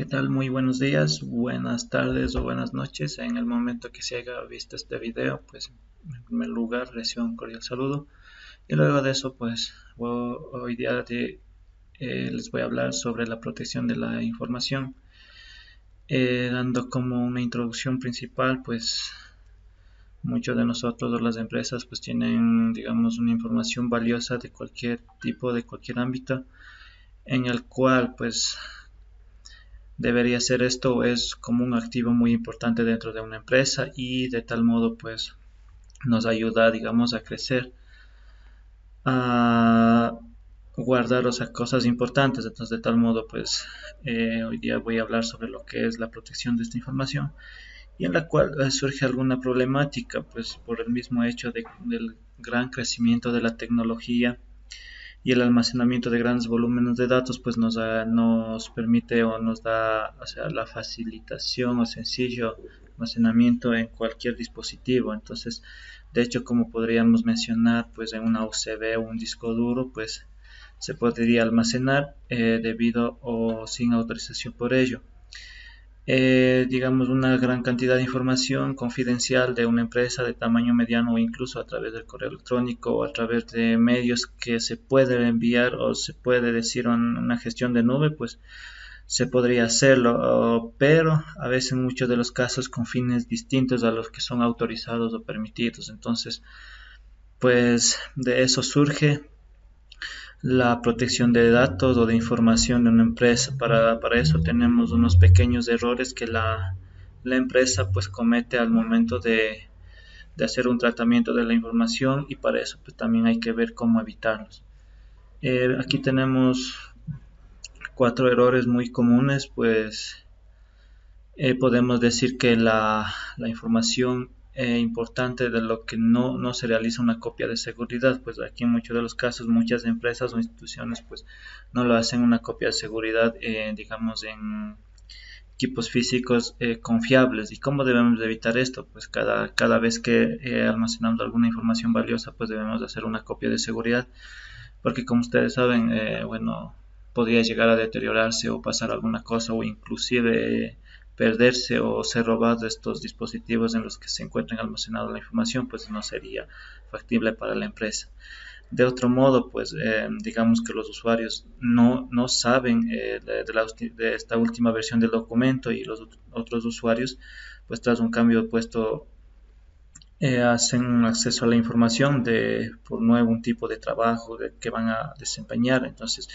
¿Qué tal? Muy buenos días, buenas tardes o buenas noches. En el momento que se haya visto este video, pues en primer lugar recibo un cordial saludo y luego de eso, pues hoy día les voy a hablar sobre la protección de la información, dando como una introducción principal, pues muchos de nosotros o las empresas pues tienen, digamos, una información valiosa de cualquier tipo, de cualquier ámbito, en el cual pues debería ser esto es como un activo muy importante dentro de una empresa y de tal modo pues nos ayuda, digamos, a crecer, a guardar, o sea, cosas importantes. Entonces, de tal modo pues hoy día voy a hablar sobre lo que es la protección de esta información y en la cual surge alguna problemática pues por el mismo hecho del gran crecimiento de la tecnología y el almacenamiento de grandes volúmenes de datos pues nos permite o nos da, o sea, la facilitación o sencillo almacenamiento en cualquier dispositivo. Entonces, de hecho, como podríamos mencionar, pues en una USB o un disco duro, pues se podría almacenar debido o sin autorización por ello. Digamos, una gran cantidad de información confidencial de una empresa de tamaño mediano o incluso a través del correo electrónico o a través de medios que se puede enviar o se puede decir en una gestión de nube, pues se podría hacerlo, pero a veces en muchos de los casos con fines distintos a los que son autorizados o permitidos. Entonces, pues de eso surge la protección de datos o de información de una empresa. Para eso tenemos unos pequeños errores que la empresa pues comete al momento de hacer un tratamiento de la información y para eso pues también hay que ver cómo evitarlos. Aquí tenemos cuatro errores muy comunes, pues podemos decir que la información importante de lo que no se realiza una copia de seguridad, pues aquí en muchos de los casos muchas empresas o instituciones pues no lo hacen una copia de seguridad, digamos en equipos físicos confiables. ¿Y cómo debemos de evitar esto? Pues cada vez que almacenamos alguna información valiosa pues debemos de hacer una copia de seguridad, porque como ustedes saben, bueno, podría llegar a deteriorarse o pasar alguna cosa o inclusive perderse o ser robado de estos dispositivos en los que se encuentra almacenada la información, pues no sería factible para la empresa. De otro modo, pues digamos que los usuarios no saben de esta última versión del documento y los otros usuarios, pues tras un cambio de puesto hacen un acceso a la información por nuevo un tipo de trabajo que van a desempeñar. Entonces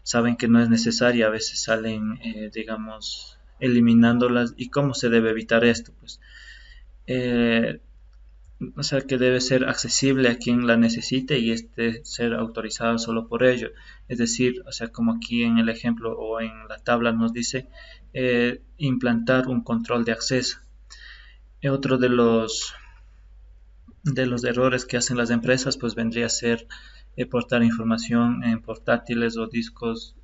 saben que no es necesaria, a veces salen, digamos, eliminándolas. ¿Y cómo se debe evitar esto? Pues, eh, o sea, que debe ser accesible a quien la necesite y este ser autorizado solo por ello. Es decir, o sea, como aquí en el ejemplo o en la tabla nos dice, implantar un control de acceso. Otro de los errores que hacen las empresas pues vendría a ser portar información en portátiles o discos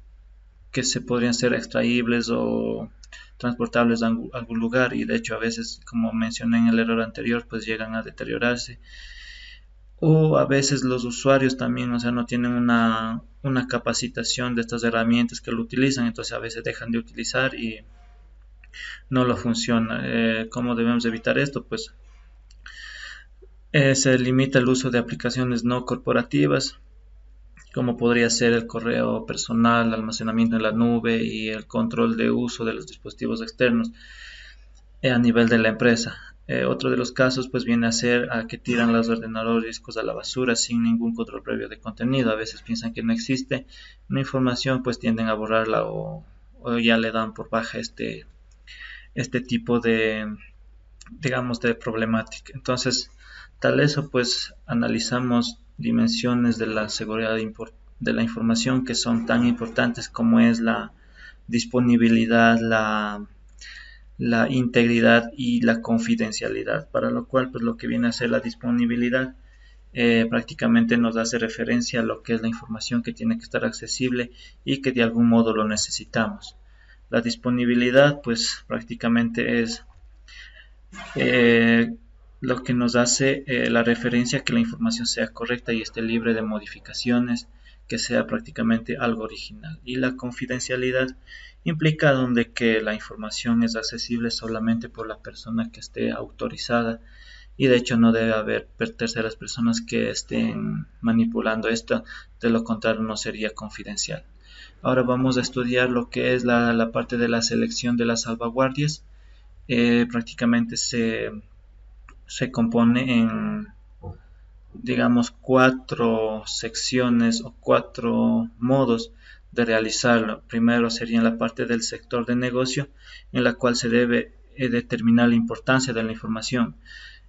que se podrían ser extraíbles o transportables a algún lugar y de hecho a veces, como mencioné en el error anterior, pues llegan a deteriorarse. O a veces los usuarios también, o sea, no tienen una capacitación de estas herramientas que lo utilizan, entonces a veces dejan de utilizar y no lo funciona. ¿Cómo debemos evitar esto? Pues se limita el uso de aplicaciones no corporativas, como podría ser el correo personal, almacenamiento en la nube y el control de uso de los dispositivos externos a nivel de la empresa. Otro de los casos pues viene a ser a que tiran los ordenadores discos a la basura sin ningún control previo de contenido. A veces piensan que no existe una información, pues tienden a borrarla o ya le dan por baja este tipo de, digamos, de problemática. Entonces, tal eso, pues analizamos dimensiones de la seguridad de la información que son tan importantes como es la disponibilidad, la integridad y la confidencialidad, para lo cual, pues lo que viene a ser la disponibilidad prácticamente nos hace referencia a lo que es la información que tiene que estar accesible y que de algún modo lo necesitamos. La disponibilidad, pues prácticamente es eh, lo que nos hace la referencia a que la información sea correcta y esté libre de modificaciones, que sea prácticamente algo original. Y la confidencialidad implica donde que la información es accesible solamente por la persona que esté autorizada y de hecho no debe haber terceras personas que estén manipulando esto, de lo contrario no sería confidencial. Ahora vamos a estudiar lo que es la parte de la selección de las salvaguardias. Prácticamente se compone en, digamos, cuatro secciones o cuatro modos de realizarlo. Primero sería en la parte del sector de negocio, en la cual se debe determinar la importancia de la información,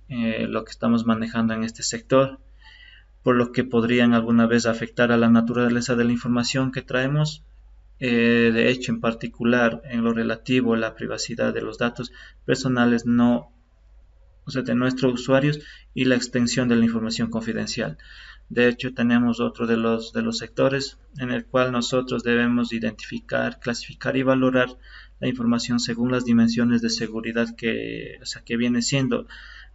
lo que estamos manejando en este sector, por lo que podrían alguna vez afectar a la naturaleza de la información que traemos. De hecho, en particular, en lo relativo a la privacidad de los datos personales no, o sea, de nuestros usuarios y la extensión de la información confidencial. De hecho, tenemos otro de los sectores en el cual nosotros debemos identificar, clasificar y valorar la información según las dimensiones de seguridad que, o sea, que viene siendo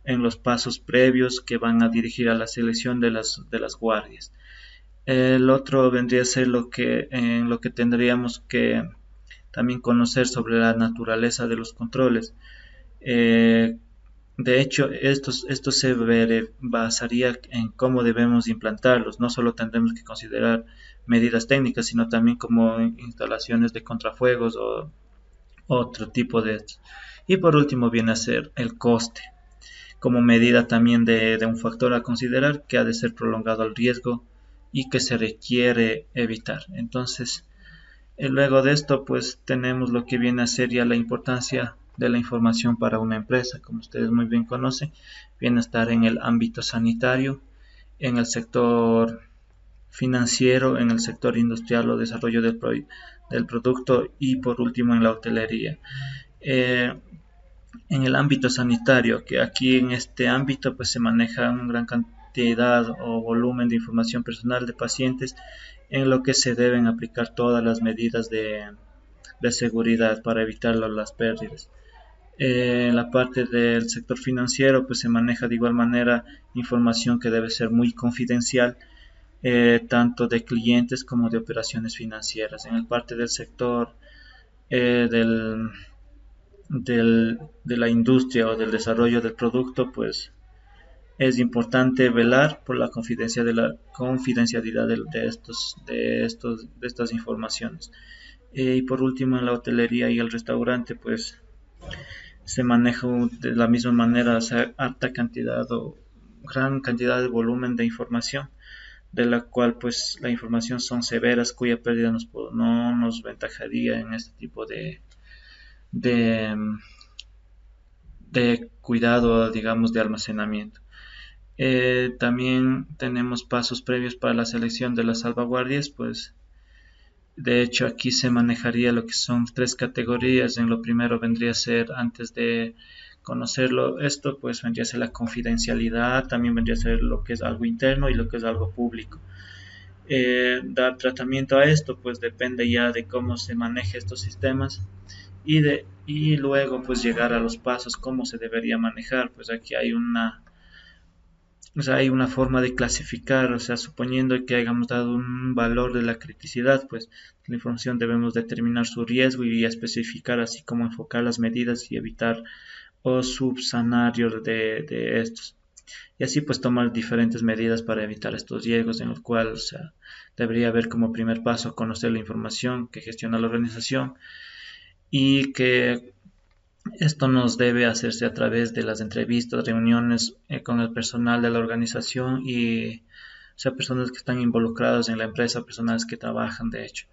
en los pasos previos que van a dirigir a la selección de las guardias. El otro vendría a ser en lo que tendríamos que también conocer sobre la naturaleza de los controles. Eh, de hecho, esto se basaría en cómo debemos implantarlos. No solo tendremos que considerar medidas técnicas, sino también como instalaciones de contrafuegos o otro tipo de estos. Y por último viene a ser el coste, como medida también de un factor a considerar que ha de ser prolongado el riesgo y que se requiere evitar. Entonces, luego de esto, pues tenemos lo que viene a ser ya la importancia de la información para una empresa. Como ustedes muy bien conocen, viene a estar en el ámbito sanitario, en el sector financiero, en el sector industrial o desarrollo del producto y por último en la hotelería. En el ámbito sanitario, que aquí en este ámbito pues se maneja una gran cantidad o volumen de información personal de pacientes, en lo que se deben aplicar todas las medidas de seguridad para evitar las pérdidas. En la parte del sector financiero pues se maneja de igual manera información que debe ser muy confidencial, tanto de clientes como de operaciones financieras. En la parte del sector eh, del, de la industria o del desarrollo del producto, pues es importante velar por la confidencialidad de estas informaciones. Y por último, en la hotelería y el restaurante, pues se maneja de la misma manera, o sea, alta cantidad o gran cantidad de volumen de información, de la cual pues la información son severas, cuya pérdida no nos ventajaría en este tipo de, de cuidado, digamos, de almacenamiento. También tenemos pasos previos para la selección de las salvaguardias, pues de hecho aquí se manejaría lo que son tres categorías. En lo primero vendría a ser, antes de conocerlo esto, pues vendría a ser la confidencialidad, también vendría a ser lo que es algo interno y lo que es algo público. Dar tratamiento a esto pues depende ya de cómo se maneje estos sistemas y luego pues llegar a los pasos, cómo se debería manejar. Pues aquí hay o sea, hay una forma de clasificar, o sea, suponiendo que hayamos dado un valor de la criticidad, pues la información debemos determinar su riesgo y especificar así como enfocar las medidas y evitar o subsanar de estos. Y así pues tomar diferentes medidas para evitar estos riesgos, en los cuales, o sea, debería haber como primer paso conocer la información que gestiona la organización y que esto nos debe hacerse a través de las entrevistas, reuniones con el personal de la organización y, o sea, personas que están involucradas en la empresa, personas que trabajan, de hecho.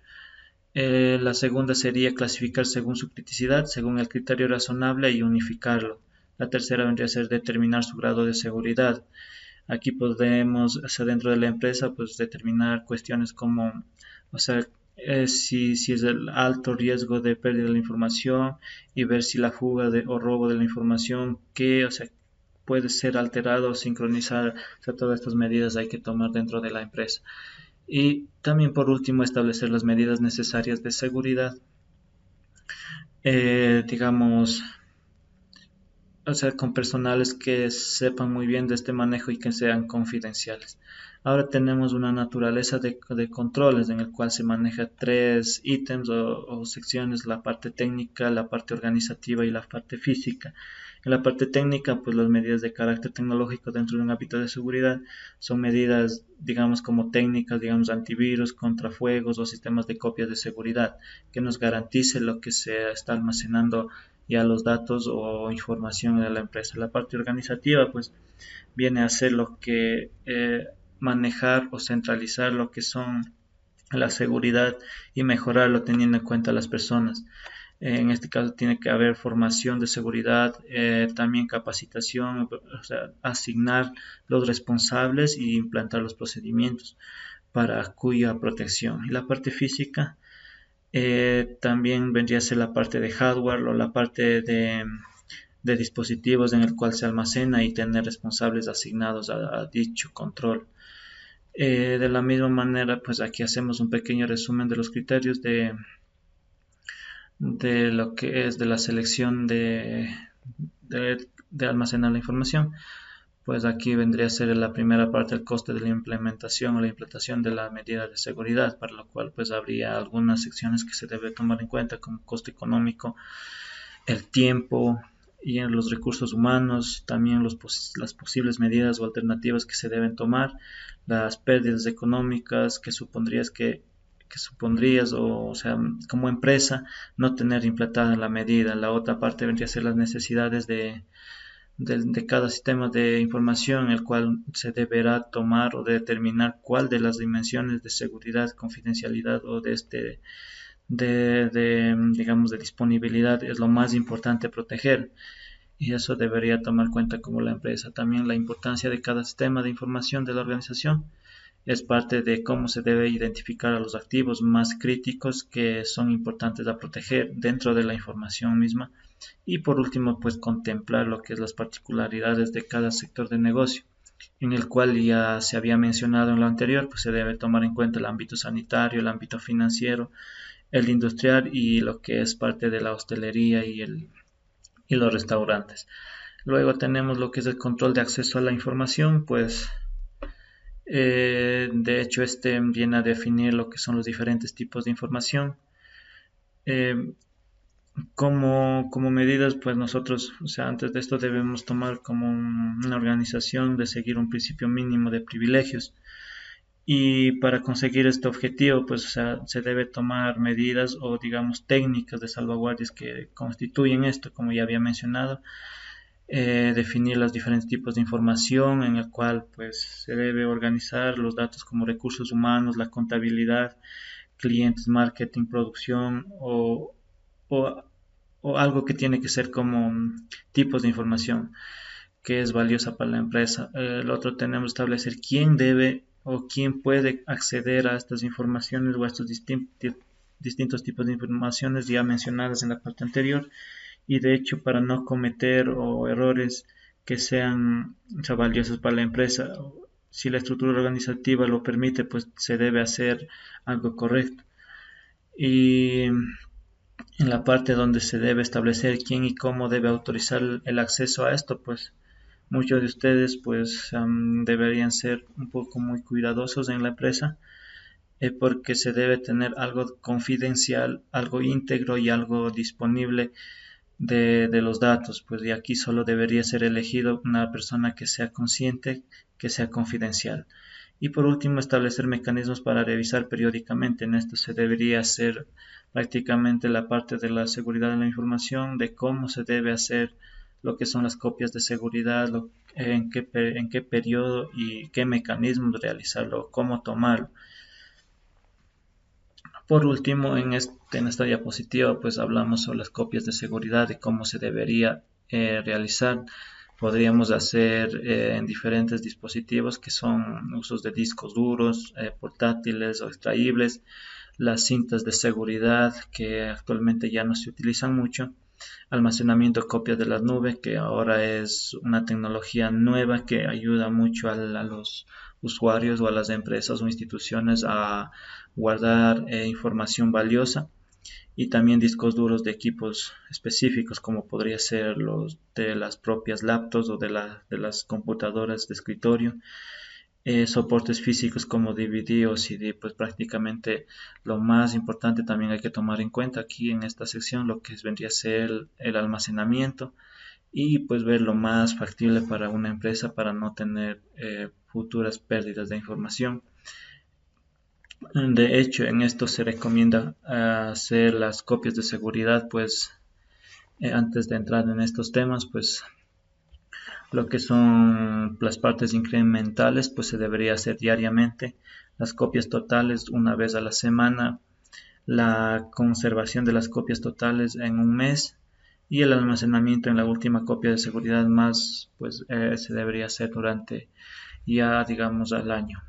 La segunda sería clasificar según su criticidad, según el criterio razonable y unificarlo. La tercera vendría a ser determinar su grado de seguridad. Aquí podemos, o sea, dentro de la empresa, pues determinar cuestiones como, o sea, si es el alto riesgo de pérdida de la información y ver si la fuga o robo de la información que, o sea, puede ser alterado o sincronizar, o sea, todas estas medidas hay que tomar dentro de la empresa. Y también por último establecer las medidas necesarias de seguridad. Digamos, o sea, con personales que sepan muy bien de este manejo y que sean confidenciales. Ahora tenemos una naturaleza de controles en el cual se maneja tres ítems o secciones: la parte técnica, la parte organizativa y la parte física. En la parte técnica, pues las medidas de carácter tecnológico dentro de un ámbito de seguridad son medidas, digamos, como técnicas, digamos, antivirus, contrafuegos o sistemas de copias de seguridad, que nos garantice lo que se está almacenando ya los datos o información de la empresa. La parte organizativa, pues, viene a ser lo que manejar o centralizar lo que son la seguridad y mejorarlo teniendo en cuenta a las personas. En este caso tiene que haber formación de seguridad, también capacitación, o sea, asignar los responsables y implantar los procedimientos para cuya protección. Y la parte física también vendría a ser la parte de hardware o la parte de dispositivos en el cual se almacena y tener responsables asignados a dicho control. De la misma manera, pues aquí hacemos un pequeño resumen de los criterios de lo que es de la selección de almacenar la información. Pues aquí vendría a ser la primera parte, el coste de la implementación o la implantación de la medida de seguridad, para lo cual pues habría algunas secciones que se debe tomar en cuenta, como coste económico, el tiempo y en los recursos humanos, también las posibles medidas o alternativas que se deben tomar, las pérdidas económicas que supondrías o sea, como empresa no tener implantada la medida. La otra parte vendría a ser las necesidades de cada sistema de información, el cual se deberá tomar o determinar cuál de las dimensiones de seguridad, confidencialidad o digamos, de disponibilidad es lo más importante proteger. Y eso debería tomar cuenta como la empresa. También la importancia de cada sistema de información de la organización es parte de cómo se debe identificar a los activos más críticos que son importantes a proteger dentro de la información misma. Y por último, pues contemplar lo que es las particularidades de cada sector de negocio, en el cual ya se había mencionado en lo anterior, pues se debe tomar en cuenta el ámbito sanitario, el ámbito financiero, el industrial y lo que es parte de la hostelería y los restaurantes. Luego tenemos lo que es el control de acceso a la información, pues de hecho este viene a definir lo que son los diferentes tipos de información. Eh, como medidas, pues nosotros, o sea, antes de esto debemos tomar como una organización de seguir un principio mínimo de privilegios. Y para conseguir este objetivo, pues, o sea, se debe tomar medidas o, digamos, técnicas de salvaguardias que constituyen esto, como ya había mencionado, definir los diferentes tipos de información en el cual, pues, se debe organizar los datos como recursos humanos, la contabilidad, clientes, marketing, producción o, o algo que tiene que ser como tipos de información que es valiosa para la empresa. El otro tenemos que establecer quién debe o quién puede acceder a estas informaciones o a estos distintos tipos de informaciones ya mencionadas en la parte anterior, y de hecho para no cometer o errores que sean, o sea, valiosos para la empresa, si la estructura organizativa lo permite, pues se debe hacer algo correcto. Y en la parte donde se debe establecer quién y cómo debe autorizar el acceso a esto, pues muchos de ustedes pues deberían ser un poco muy cuidadosos en la empresa, porque se debe tener algo confidencial, algo íntegro y algo disponible de los datos, pues y aquí solo debería ser elegido una persona que sea consciente, que sea confidencial. Y por último, establecer mecanismos para revisar periódicamente. En esto se debería hacer prácticamente la parte de la seguridad de la información, de cómo se debe hacer lo que son las copias de seguridad, en qué periodo y qué mecanismos realizarlo, cómo tomarlo. Por último, en esta diapositiva pues hablamos sobre las copias de seguridad y cómo se debería realizar. Podríamos hacer en diferentes dispositivos que son usos de discos duros, portátiles o extraíbles, las cintas de seguridad que actualmente ya no se utilizan mucho, almacenamiento de copias de las nubes, que ahora es una tecnología nueva que ayuda mucho a los usuarios o a las empresas o instituciones a guardar información valiosa. y también discos duros de equipos específicos como podría ser los de las propias laptops o de las computadoras de escritorio. Soportes físicos como DVD o CD, pues prácticamente lo más importante también hay que tomar en cuenta aquí en esta sección lo que vendría a ser el almacenamiento y pues ver lo más factible para una empresa para no tener futuras pérdidas de información. De hecho, en esto se recomienda hacer las copias de seguridad, pues antes de entrar en estos temas, pues lo que son las partes incrementales, pues se debería hacer diariamente, las copias totales una vez a la semana, la conservación de las copias totales en un mes y el almacenamiento en la última copia de seguridad más, pues se debería hacer durante ya digamos al año.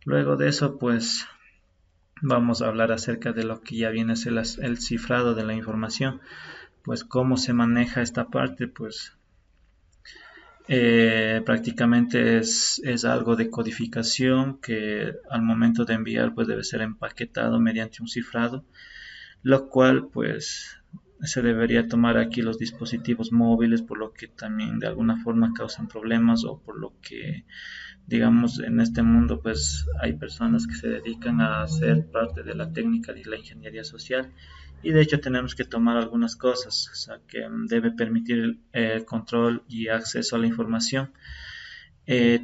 Luego de eso, pues vamos a hablar acerca de lo que ya viene a ser el cifrado de la información. Pues cómo se maneja esta parte, pues prácticamente es algo de codificación que al momento de enviar pues debe ser empaquetado mediante un cifrado, lo cual pues se debería tomar aquí los dispositivos móviles, por lo que también de alguna forma causan problemas o por lo que digamos en este mundo pues hay personas que se dedican a ser parte de la técnica y la ingeniería social y de hecho tenemos que tomar algunas cosas, o sea, que debe permitir el control y acceso a la información.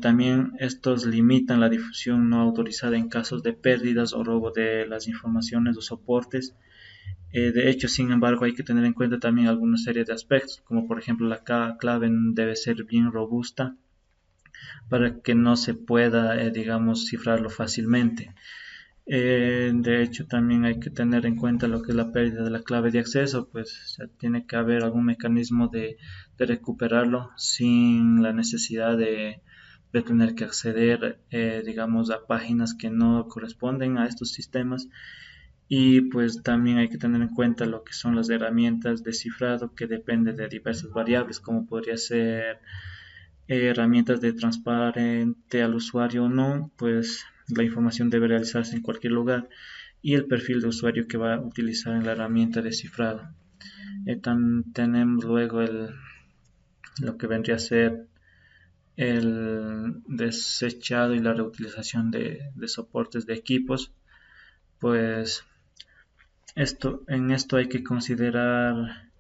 También estos limitan la difusión no autorizada en casos de pérdidas o robo de las informaciones o soportes. De hecho, sin embargo, hay que tener en cuenta también alguna serie de aspectos, como por ejemplo la clave debe ser bien robusta para que no se pueda, digamos, cifrarlo fácilmente. De hecho, también hay que tener en cuenta lo que es la pérdida de la clave de acceso, pues tiene que haber algún mecanismo de recuperarlo sin la necesidad de tener que acceder, digamos, a páginas que no corresponden a estos sistemas. Y pues también hay que tener en cuenta lo que son las herramientas de cifrado que depende de diversas variables, como podría ser herramientas de transparente al usuario o no, pues la información debe realizarse en cualquier lugar y el perfil de usuario que va a utilizar en la herramienta de cifrado. Tenemos luego lo que vendría a ser el desechado y la reutilización de soportes de equipos, pues en esto hay que considerar,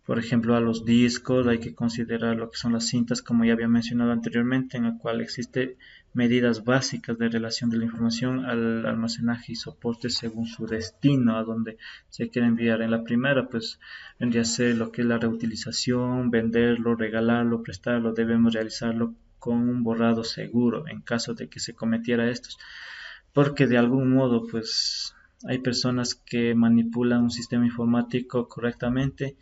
por ejemplo, a los discos, hay que considerar lo que son las cintas, como ya había mencionado anteriormente, en la cual existe medidas básicas de relación de la información al almacenaje y soporte según su destino, a donde se quiere enviar. En la primera, pues vendría a ser lo que es la reutilización, venderlo, regalarlo, prestarlo, debemos realizarlo con un borrado seguro en caso de que se cometiera esto, porque de algún modo, pues hay personas que manipulan un sistema informático correctamente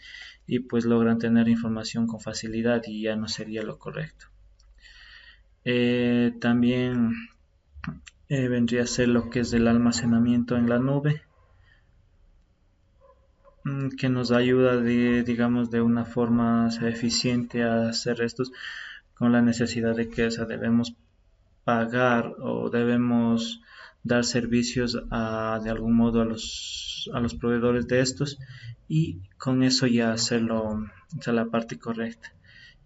y pues logran tener información con facilidad y ya no sería lo correcto. También vendría a ser lo que es el almacenamiento en la nube, que nos ayuda digamos, de una forma eficiente a hacer estos con la necesidad de que debemos pagar o debemos dar servicios de algún modo a los proveedores de estos y con eso ya hacerlo, o sea, la parte correcta.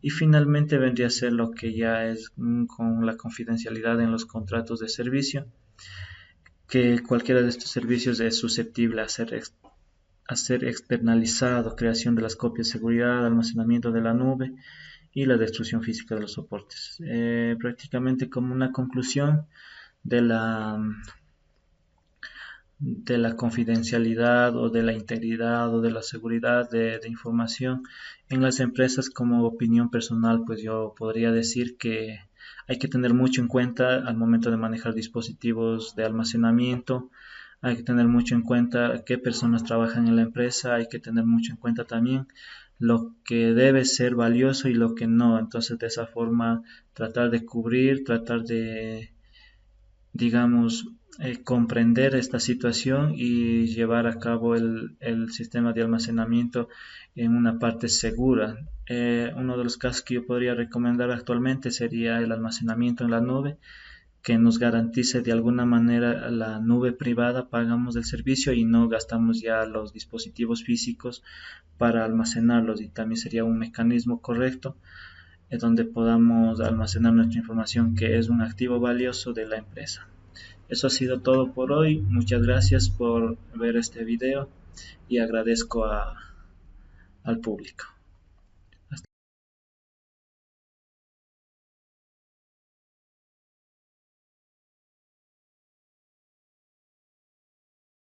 Y finalmente vendría a ser lo que ya es con la confidencialidad en los contratos de servicio, que cualquiera de estos servicios es susceptible a ser externalizado, creación de las copias de seguridad, almacenamiento de la nube y la destrucción física de los soportes. Prácticamente como una conclusión de de la confidencialidad o de la integridad o de la seguridad de información en las empresas, como opinión personal, pues yo podría decir que hay que tener mucho en cuenta al momento de manejar dispositivos de almacenamiento, hay que tener mucho en cuenta qué personas trabajan en la empresa, hay que tener mucho en cuenta también lo que debe ser valioso y lo que no. Entonces, de esa forma, tratar de cubrir, tratar de, digamos, comprender esta situación y llevar a cabo el sistema de almacenamiento en una parte segura. Uno de los casos que yo podría recomendar actualmente sería el almacenamiento en la nube, que nos garantice de alguna manera la nube privada, pagamos el servicio y no gastamos ya los dispositivos físicos para almacenarlos, y también sería un mecanismo correcto donde podamos almacenar nuestra información, que es un activo valioso de la empresa. Eso ha sido todo por hoy. Muchas gracias por ver este video y agradezco al público.